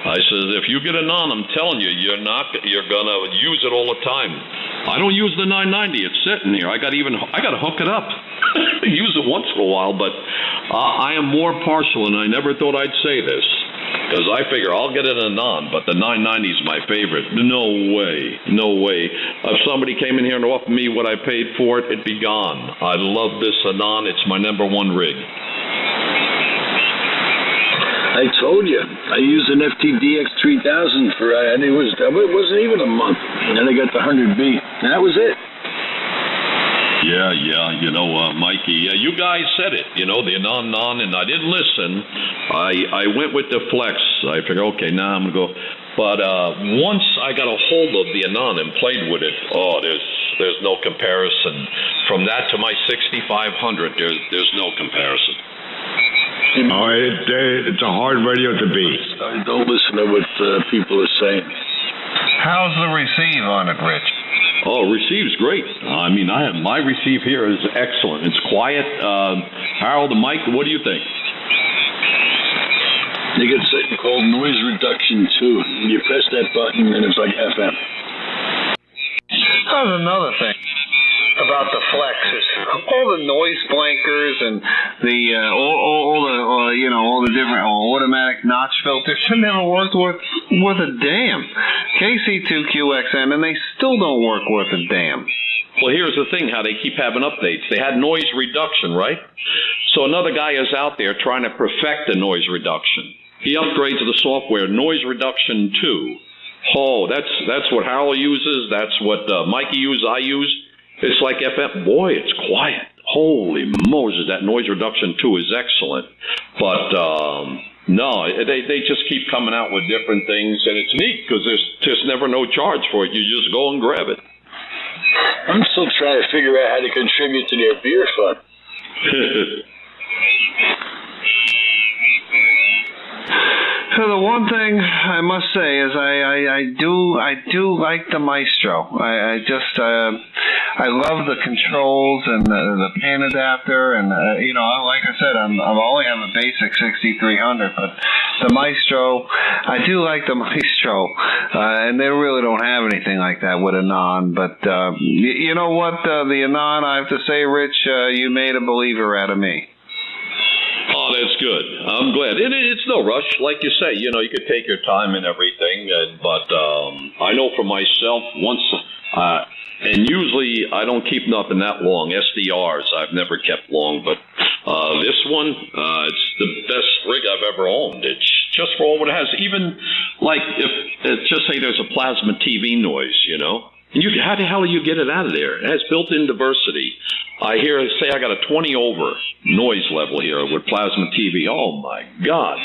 I says, if you get a non, I'm telling you, you're gonna use it all the time. I don't use the 990. It's sitting here. I got to hook it up. Use it once in a while, but I am more partial, and I never thought I'd say this, because I figure I'll get it in a non, but the 990 is my favorite. No way. If somebody came in here and offered me what I paid for it, it'd be gone. I love this Anon. It's my number one rig. I told you, I used an FTDX 3000 for, I think it wasn't even a month, and then I got the 100B, and that was it. Yeah, Mikey, you guys said it, the Anon, and I didn't listen. I went with the Flex. I figured, okay, now I'm going to go. But once I got a hold of the Anon and played with it, there's no comparison. From that to my 6500, there's no comparison. Oh, it's a hard radio to beat. Don't listen to what people are saying. How's the receive on it, Rich? Oh, receive's great. I mean, my receive here is excellent. It's quiet. Harold and Mike, what do you think? You get something called noise reduction too. You press that button and it's like FM. That was another thing about the Flex is all the noise blankers and the all the different automatic notch filters never worked worth a damn. KC2QXN, and they still don't work worth a damn. Well, here's the thing, how they keep having updates. They had noise reduction, right? So another guy is out there trying to perfect the noise reduction. He upgrades the software, noise reduction 2. Oh, that's what Harold uses. That's what Mikey uses. I use. It's like FM. Boy, it's quiet. Holy Moses, that noise reduction 2 is excellent. But no, they just keep coming out with different things, and it's neat because there's just never no charge for it. You just go and grab it. I'm still trying to figure out how to contribute to their beer fund. So the one thing I must say is I do like the Maestro. I love the controls and the pan adapter, and like I said, I only have a basic 6300, but the Maestro, I do like the Maestro, and they really don't have anything like that with Anon. But you know what, the Anon, I have to say, Rich, you made a believer out of me. Oh, that's good. I'm glad. It's no rush, like you say. You could take your time and everything. But I know for myself, and usually I don't keep nothing that long. SDRs I've never kept long, but this one, it's the best rig I've ever owned. It's just for all what it has. Even like if just say there's a plasma TV noise, and how the hell do you get it out of there? It has built-in diversity. I I got a 20 over noise level here with plasma TV. Oh my God.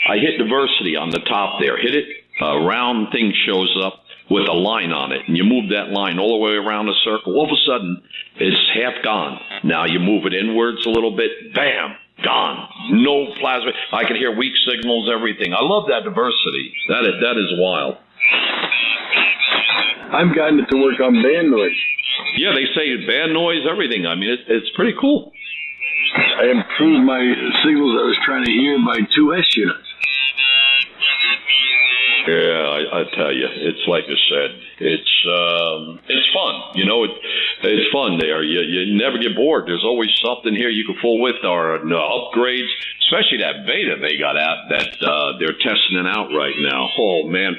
I hit diversity on the top there. Hit it, a round thing shows up with a line on it. And you move that line all the way around the circle. All of a sudden, it's half gone. Now you move it inwards a little bit. Bam. Gone. No plasma. I can hear weak signals, everything. I love that diversity. That is wild. I've gotten it to work on band noise. Yeah, they say band noise, everything. I mean, it's pretty cool. I improved my signals I was trying to hear by 2S units. Yeah, I tell you, it's like I said, it's fun. It's fun there. You never get bored. There's always something here you can fool with, or upgrades, especially that beta they got out that they're testing it out right now. Oh man,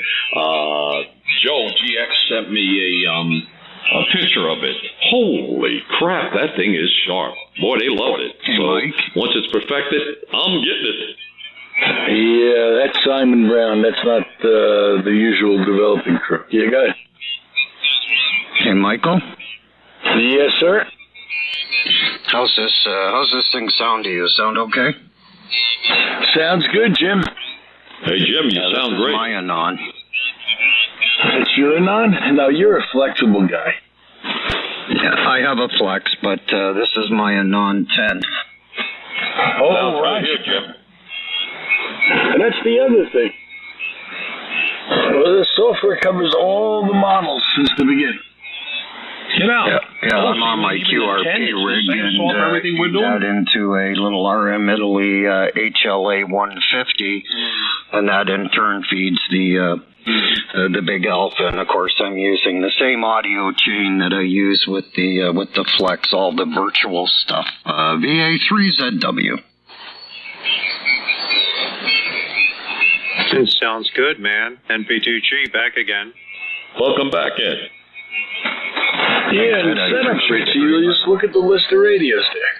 Joe GX sent me a picture of it. Holy crap, that thing is sharp. Boy, they love it. Hey, so Mike. Once it's perfected, I'm getting it. Yeah, that's Simon Brown. That's not the usual developing crew. You got it. Hey, Michael? Yes, sir? How's this thing sound to you? Sound okay? Sounds good, Jim. Hey, Jim, you sound great. My Anon. That's your Anon? Now, you're a flexible guy. Yeah, I have a Flex, but this is my Anon 10. Oh, Sounds right. good here, Jim. And that's the other thing. Well, the software covers all the models since the beginning. Get out. Yeah, I'm on my QRP rig and everything we're doing. that into a little RM Italy HLA 150, and that in turn feeds the big alpha. And of course, I'm using the same audio chain that I use with the Flex, all the virtual stuff. VA3ZW. It sounds good, man. NP2G back again. Welcome back, Ed. Yeah, and setup sheet, so you just look at the list of radios there.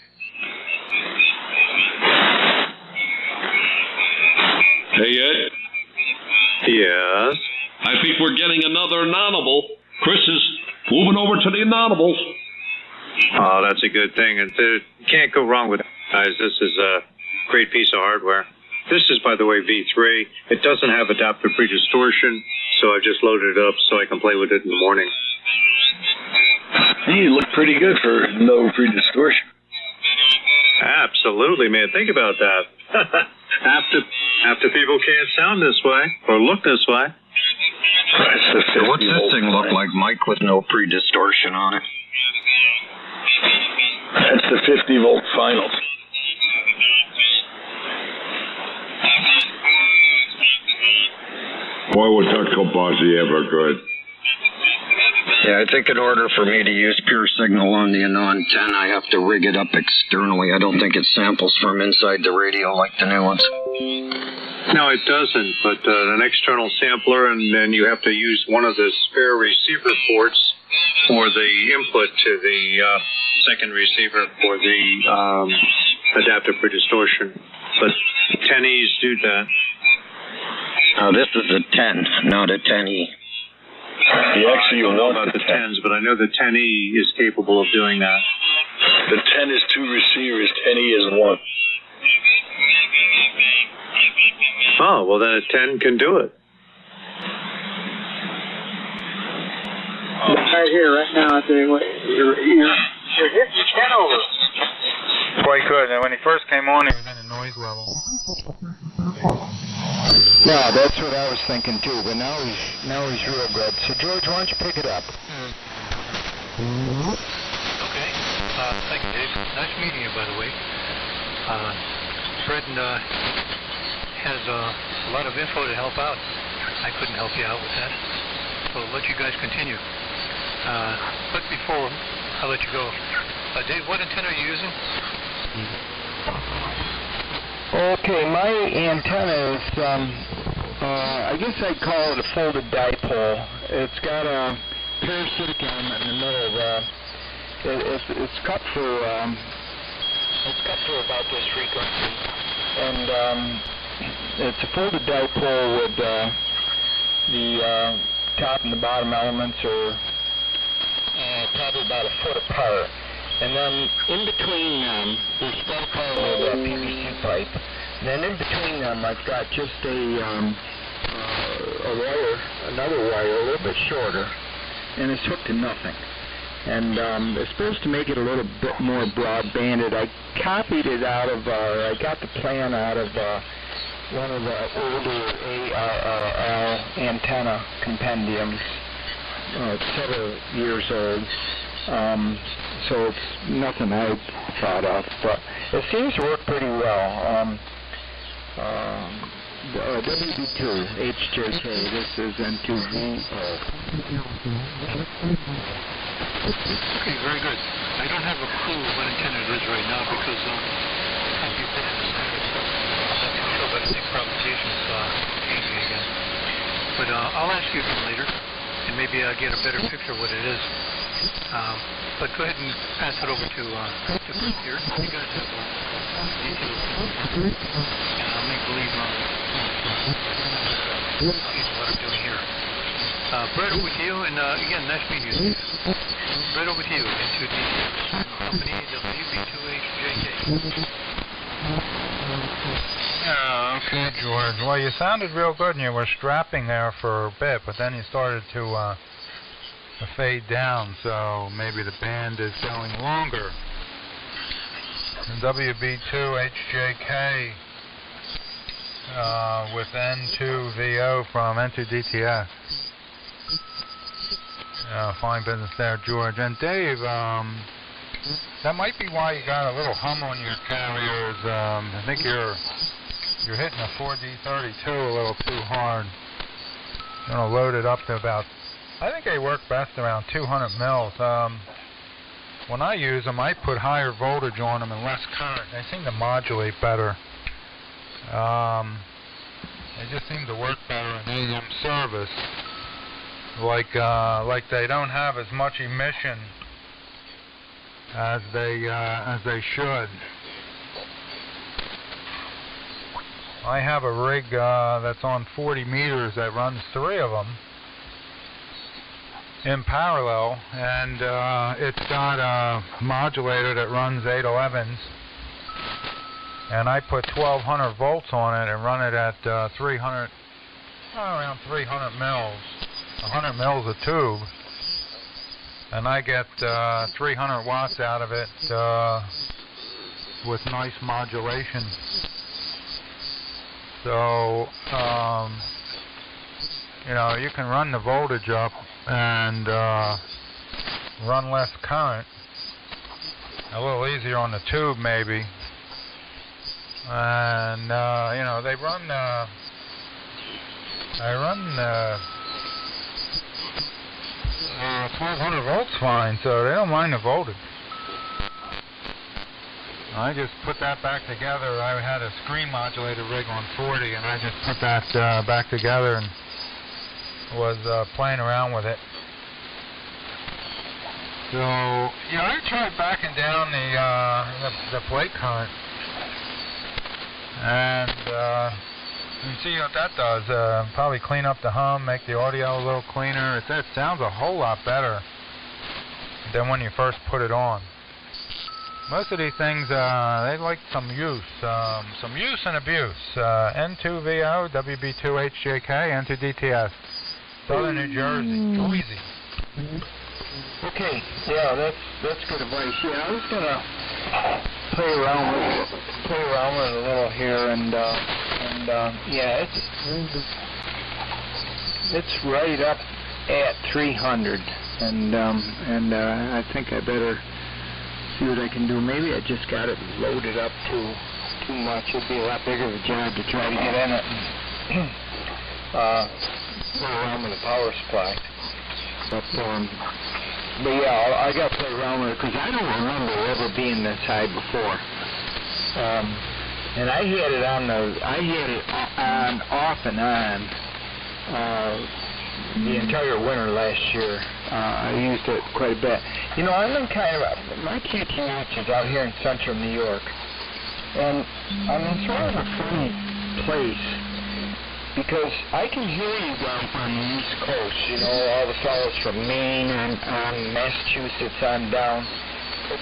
Hey, Ed. Yes? I think we're getting another anonymable. Chris is moving over to the anonymables. Oh, that's a good thing. And you can't go wrong with it, guys. This is a great piece of hardware. This is, by the way, V3. It doesn't have adaptive pre-distortion, so I just loaded it up so I can play with it in the morning. You look pretty good for no pre-distortion. Absolutely, man. Think about that. Half the people can't sound this way or look this way. What's this thing look like, Mike, with no pre-distortion on it? That's the 50-volt finals. Boy, was that Kabasi ever good. Yeah, I think in order for me to use pure signal on the Anon 10, I have to rig it up externally. I don't think it samples from inside the radio like the new ones. No, it doesn't, but an external sampler, and then you have to use one of the spare receiver ports for the input to the second receiver for the adaptive pre-distortion. But 10Es do that. This is a 10, not a 10E. I don't know about the 10s, but I know the 10E is capable of doing that. The 10 is 2 receivers, 10E is 1. Oh, well then a 10 can do it. Right here, right now, I tell you what, you're hitting 10 over. Quite good. And when he first came on, he was in a noise level. Yeah, that's what I was thinking too. But now he's real good. So George, why don't you pick it up? Okay. Thank you, Dave. Nice meeting you, by the way. Fred has a lot of info to help out. I couldn't help you out with that, so I'll let you guys continue. But before I let you go, Dave, what antenna are you using? Okay, my antenna is, I guess I'd call it a folded dipole. It's got a parasitic element in the middle. It's cut for about this frequency, and it's a folded dipole with the top and the bottom elements are probably about a foot apart. And then in between them, there's still kind of a PVC pipe. And then in between them, I've got just a wire, another wire, a little bit shorter, and it's hooked to nothing. And it's supposed to make it a little bit more broad-banded. I copied it out of, I got the plan out of one of the older ARRL antenna compendiums. It's several years old. So it's nothing I thought of, but it seems to work pretty well. WB2, HJK, this is N2VO. Okay, very good. I don't have a clue what antenna it is right now because I've been in this thing. I'm not too sure, but I think propagation is changing again. But I'll ask you again later, and maybe I'll get a better picture of what it is. But go ahead and pass it over to Chris here. You guys have details. And I'll make believe what I'm doing here. Brett, over to you, and again, nice meeting you. Brett, over to you, into the company WB2HJK. Okay, George. Well, you sounded real good, and you were strapping there for a bit, but then you started to fade down, so maybe the band is going longer. And WB2HJK with N2VO from N2DTS. Fine business there, George. And Dave, that might be why you got a little hum on your carriers. I think you're hitting a 4D32 a little too hard. You're going to load it up to about, I think they work best around 200 mils. When I use them, I put higher voltage on them and less current. They seem to modulate better. They just seem to work better in AM service. Like they don't have as much emission as they should. I have a rig that's on 40 meters that runs 3 of them in parallel, and it's got a modulator that runs 811s, and I put 1200 volts on it and run it at around 300 mils, 100 mils a tube, and I get 300 watts out of it with nice modulation. So you can run the voltage up and run less current, a little easier on the tube maybe, and they run I run 1200 volts fine, so they don't mind the voltage. I just put that back together. I had a screen modulator rig on 40, and I just put that back together and was playing around with it. So I tried backing down the plate current, and you can see what that does. Probably clean up the hum, make the audio a little cleaner. It sounds a whole lot better than when you first put it on. Most of these things, they like some use and abuse. N2VO, WB2HJK, N2DTS, Southern New Jersey, Jersey. Okay, yeah, that's good advice. Yeah, I was gonna play around with it a little here, and yeah, it's right up at 300, and I think I better see what I can do. Maybe I just got it loaded up too much. It'd be a lot bigger of a job to try to get in it and play around with the power supply. But yeah, I got to play around with it because I don't remember ever being this high before. And I had it on off and on the entire winter last year. I used it quite a bit. I'm in my KTH is out here in central New York, and I'm in sort of a funny place because I can hear you down on the East Coast, all the fellows from Maine and Massachusetts on down, but